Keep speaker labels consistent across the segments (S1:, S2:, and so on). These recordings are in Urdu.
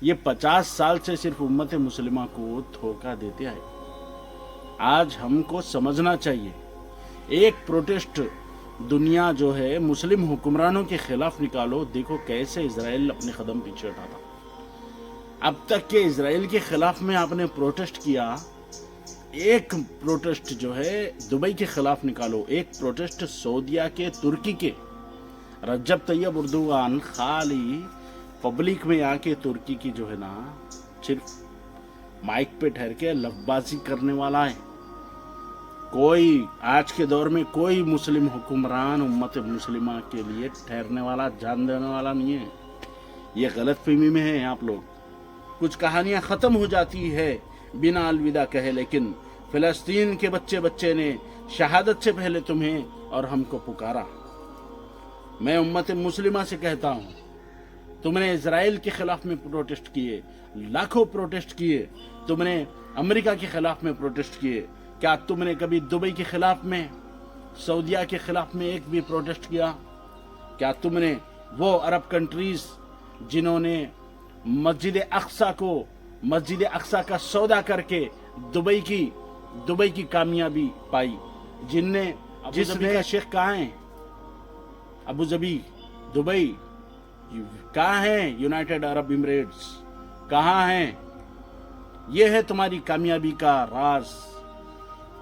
S1: یہ 50 سال سے صرف امت مسلمہ کو دھوکہ دیتے آئے. آج ہم کو سمجھنا چاہیے. ایک پروٹیسٹ دنیا جو ہے مسلم حکمرانوں کے خلاف نکالو، دیکھو کیسے اسرائیل اپنے قدم پیچھے اٹھاتا. اب تک کہ اسرائیل کے خلاف میں آپ نے پروٹیسٹ کیا، ایک پروٹیسٹ جو ہے دبئی کے خلاف نکالو، ایک پروٹیسٹ سعودیہ کے، ترکی کے. رجب طیب اردوغان خالی پبلک میں آ کے ترکی کی جو ہے نا صرف مائک پہ ٹھہر کے لفظ بازی کرنے والا ہے. کوئی آج کے دور میں کوئی مسلم حکمران امت مسلمہ کے لیے ٹھہرنے والا، جان دینے والا نہیں ہے. یہ غلط فہمی میں ہے آپ لوگ. کچھ کہانیاں ختم ہو جاتی ہے بنا الوداع کہے، لیکن فلسطین کے بچے نے شہادت سے پہلے تمہیں اور ہم کو پکارا. میں امت مسلمہ سے کہتا ہوں، تم نے اسرائیل کے خلاف میں پروٹیسٹ کیے، لاکھوں پروٹیسٹ کیے. تم نے امریکہ کے خلاف میں پروٹیسٹ کیے. کیا تم نے کبھی دبئی کے خلاف میں، سعودیہ کے خلاف میں ایک بھی پروٹیسٹ کیا؟ کیا تم نے وہ عرب کنٹریز جنہوں نے مسجد اقصی کا سودا کر کے دبئی کی کامیابی پائی، جس نے شیخ کہاں ہیں؟ ابو ظبی، دبئی کہاں ہیں؟ یونائٹڈ عرب امریٹس کہاں ہیں؟ یہ ہے تمہاری کامیابی کا راز.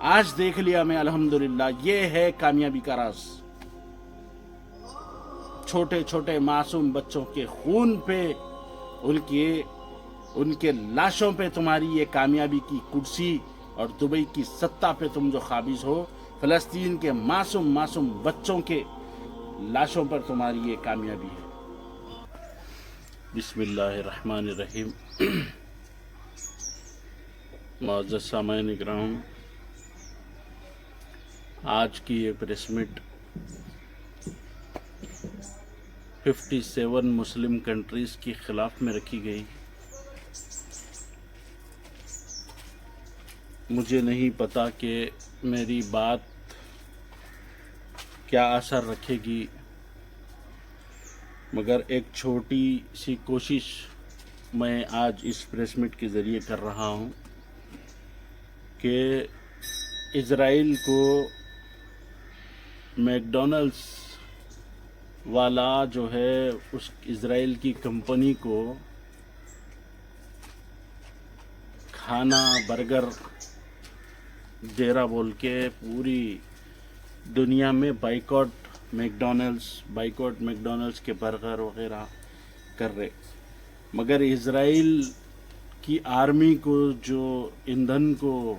S1: آج دیکھ لیا میں الحمدللہ، یہ ہے کامیابی کا راز. چھوٹے چھوٹے معصوم بچوں کے خون پہ، ان کے لاشوں پہ تمہاری یہ کامیابی کی کرسی، اور دبئی کی سطح پہ تم جو قابض ہو، فلسطین کے معصوم بچوں کے لاشوں پر تمہاری یہ کامیابی ہے. بسم اللہ الرحمن الرحیم. معزز سامعین اکرام، آج کی یہ پریس میٹ 57 مسلم کنٹریز کے خلاف میں رکھی گئی. مجھے نہیں پتا کہ میری بات کیا اثر رکھے گی، مگر ایک چھوٹی سی کوشش میں آج اس پریس میٹ کے ذریعے کر رہا ہوں کہ اسرائیل کو میکڈونلڈس والا جو ہے، اس اسرائیل کی کمپنی کو کھانا برگر دے رہا بول کے پوری دنیا میں بائیکاٹ میکڈونلڈس کے برگر وغیرہ کر رہے. مگر اسرائیل کی آرمی کو جو ایندھن کو،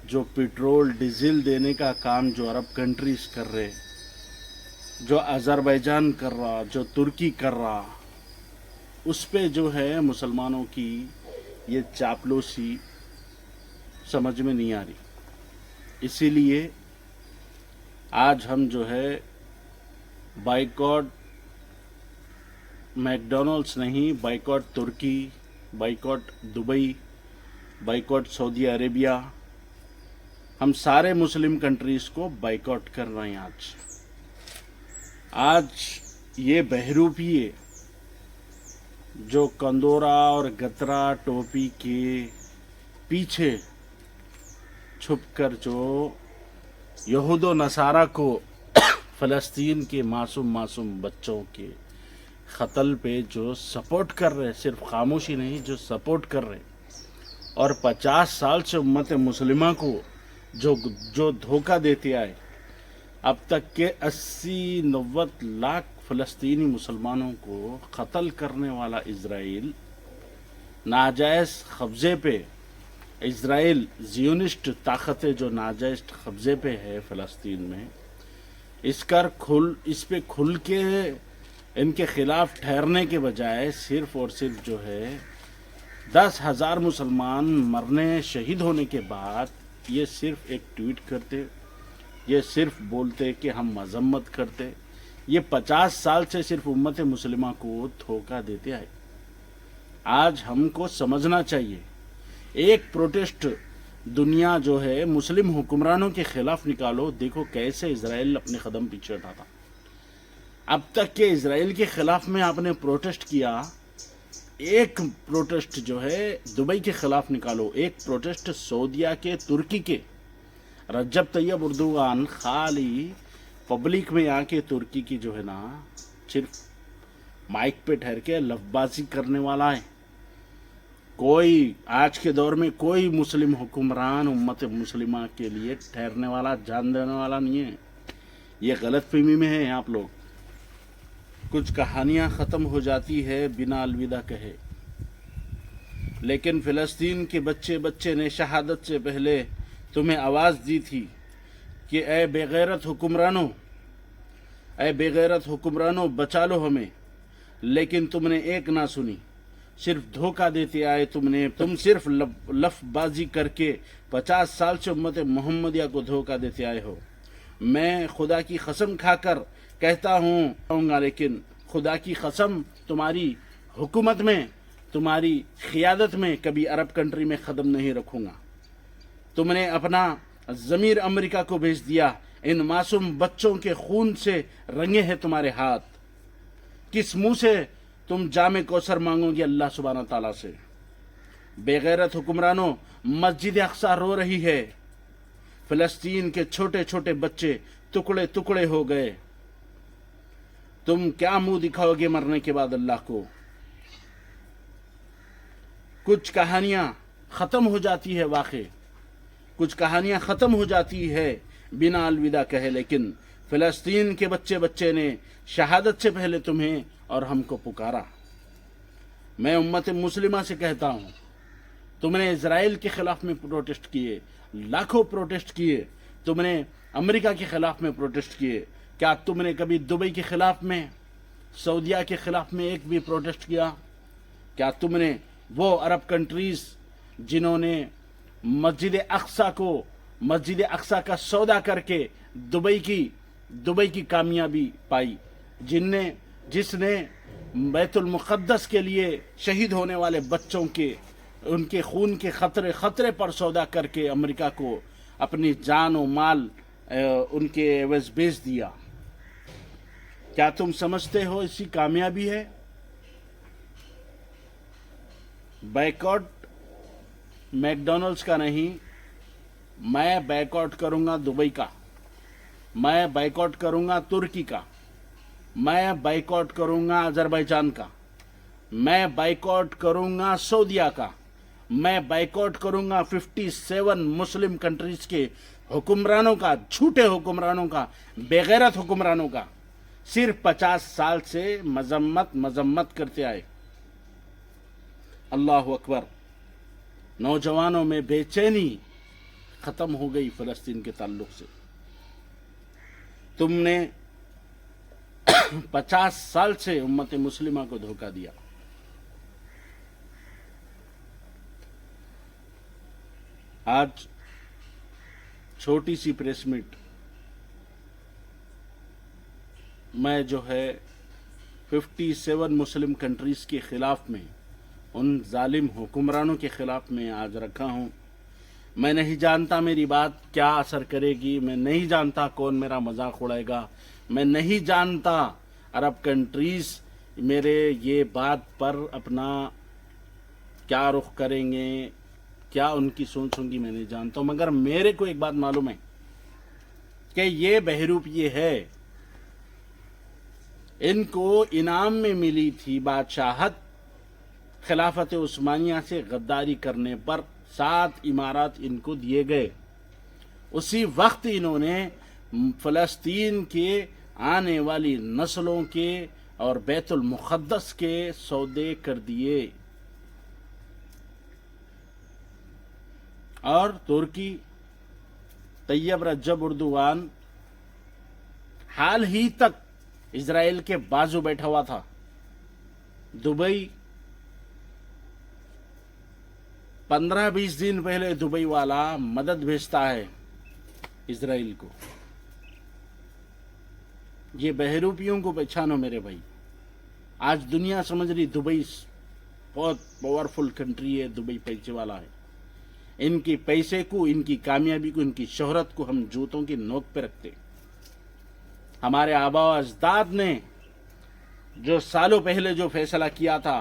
S1: جو پیٹرول ڈیزل دینے کا کام جو عرب کنٹریز کر رہے، جو آذربائیجان کر رہا، جو ترکی کر رہا، اس پہ جو ہے مسلمانوں کی یہ چاپلوسی سمجھ میں نہیں آ رہی. اسی لیے آج ہم جو ہے بائیکاٹ میکڈونلڈس نہیں، بائیکاٹ ترکی، بائیکاٹ دبئی، بائیکاٹ سعودی عربیہ، ہم سارے مسلم کنٹریز کو بائیکاٹ کر رہے ہیں. آج یہ بہروپیے جو کندورا اور گترا ٹوپی کے پیچھے چھپ کر جو یہود و نصارہ کو فلسطین کے معصوم بچوں کے قتل پہ جو سپورٹ کر رہے، صرف خاموشی نہیں، جو سپورٹ کر رہے، اور 50 سال سے امت مسلمہ کو جو دھوکہ دیتے آئے. اب تک کے 80-90 لاکھ فلسطینی مسلمانوں کو قتل کرنے والا اسرائیل، ناجائز قبضے پہ، اسرائیل زیونسٹ طاقتیں جو ناجائز قبضے پہ ہے فلسطین میں، اس پہ کھل کے ان کے خلاف ٹھہرنے کے بجائے صرف اور صرف جو ہے 10,000 مسلمان مرنے، شہید ہونے کے بعد یہ صرف ایک ٹویٹ کرتے، یہ صرف بولتے کہ ہم مذمت کرتے. یہ 50 سال سے صرف امت مسلمہ کو دھوکہ دیتے آئے. آج ہم کو سمجھنا چاہیے. ایک پروٹیسٹ دنیا جو ہے مسلم حکمرانوں کے خلاف نکالو، دیکھو کیسے اسرائیل اپنے قدم پیچھے اٹھاتا. اب تک کہ اسرائیل کے خلاف میں آپ نے پروٹیسٹ کیا، ایک پروٹیسٹ جو ہے دبئی کے خلاف نکالو, ایک پروٹیسٹ سعودیہ کے, ترکی کے. رجب طیب اردوغان خالی پبلک میں آ کے ترکی کی جو ہے نا صرف مائک پہ ٹھہر کے لفظ بازی کرنے والا ہے. کوئی آج کے دور میں کوئی مسلم حکمران امت مسلمہ کے لیے ٹھہرنے والا, جان دینے والا نہیں ہے. یہ غلط فہمی میں ہیں آپ لوگ. کچھ کہانیاں ختم ہو جاتی ہے بنا الوداع کہے, لیکن فلسطین کے بچے نے شہادت سے پہلے تمہیں آواز دی تھی کہ اے بے غیرت حکمرانوں, اے بے غیرت حکمرانوں بچا لو ہمیں, لیکن تم نے ایک نہ سنی. صرف دھوکہ دیتے آئے تم صرف لف بازی کر کے 50 سال سے امت محمدیہ کو دھوکہ دیتے آئے ہو. میں خدا کی قسم کھا کر کہتا ہوں گا, لیکن خدا کی قسم تمہاری حکومت میں, تمہاری قیادت میں کبھی عرب کنٹری میں قدم نہیں رکھوں گا. تم نے اپنا ضمیر امریکہ کو بھیج دیا. ان معصوم بچوں کے خون سے رنگے ہیں تمہارے ہاتھ. کس منہ سے تم جام کوثر مانگو گے اللہ سبحانہ تعالیٰ سے؟ بے غیرت حکمرانوں, مسجد اقصی رو رہی ہے. فلسطین کے چھوٹے چھوٹے بچے ٹکڑے ٹکڑے ہو گئے. تم کیا منہ دکھاؤ گے مرنے کے بعد اللہ کو؟ کچھ کہانیاں ختم ہو جاتی ہے واقع, کچھ کہانیاں ختم ہو جاتی ہے بنا الوداع کہے, لیکن فلسطین کے بچے نے شہادت سے پہلے تمہیں اور ہم کو پکارا. میں امت مسلمہ سے کہتا ہوں, تم نے اسرائیل کے خلاف میں پروٹیسٹ کیے, لاکھوں پروٹیسٹ کیے. تم نے امریکہ کے خلاف میں پروٹیسٹ کیے. کیا تم نے کبھی دبئی کے خلاف میں, سعودیہ کے خلاف میں ایک بھی پروٹیسٹ کیا؟ کیا تم نے وہ عرب کنٹریز جنہوں نے مسجد اقصی کا سودا کر کے دبئی کی کامیابی پائی, جس نے بیت المقدس کے لیے شہید ہونے والے بچوں کے ان کے خون کے خطرے پر سودا کر کے امریکہ کو اپنی جان و مال ان کے عوض بیچ دیا؟ کیا تم سمجھتے ہو اسی کامیابی ہے؟ بائیکاٹ میک ڈونلڈس کا نہیں, میں بائیکاٹ کروں گا دبئی کا, میں بائیکاٹ کروں گا ترکی کا, میں بائیکاٹ کروں گا آذربائیجان کا, میں بائیکاٹ کروں گا سعودیہ کا, میں بائیکاٹ کروں گا 57 مسلم کنٹریز کے حکمرانوں کا, جھوٹے حکمرانوں کا, بے غیرت حکمرانوں کا. صرف 50 سال سے مذمت کرتے آئے. اللہ اکبر. نوجوانوں میں بے چینی ختم ہو گئی فلسطین کے تعلق سے. تم نے 50 سال سے امت مسلمہ کو دھوکہ دیا. آج چھوٹی سی پریس میٹ میں جو ہے 57 مسلم کنٹریز کے خلاف میں, ان ظالم حکمرانوں کے خلاف میں آج رکھا ہوں. میں نہیں جانتا میری بات کیا اثر کرے گی, میں نہیں جانتا کون میرا مذاق اڑائے گا, میں نہیں جانتا عرب کنٹریز میرے یہ بات پر اپنا کیا رخ کریں گے, کیا ان کی سوچ ہوں گی, میں نہیں جانتا ہوں. مگر میرے کو ایک بات معلوم ہے کہ یہ بہروپ یہ ہے, ان کو انعام میں ملی تھی بادشاہت خلافت عثمانیہ سے غداری کرنے پر 7 امارات ان کو دیے گئے. اسی وقت انہوں نے فلسطین کے آنے والی نسلوں کے اور بیت المقدس کے سودے کر دیے. اور ترکی طیب رجب اردوغان حال ہی تک اسرائیل کے بازو بیٹھا ہوا تھا. دبئی 15-20 دن پہلے دبئی والا مدد بھیجتا ہے اسرائیل کو. یہ بہروپیوں کو پہچانو میرے بھائی. آج دنیا سمجھ رہی دبئی بہت پاورفل کنٹری ہے, دبئی پیسے والا ہے. ان کی پیسے کو, ان کی کامیابی کو, ان کی شہرت کو ہم جوتوں کی نوک پہ رکھتے. ہمارے آبا و اجداد نے جو سالوں پہلے جو فیصلہ کیا تھا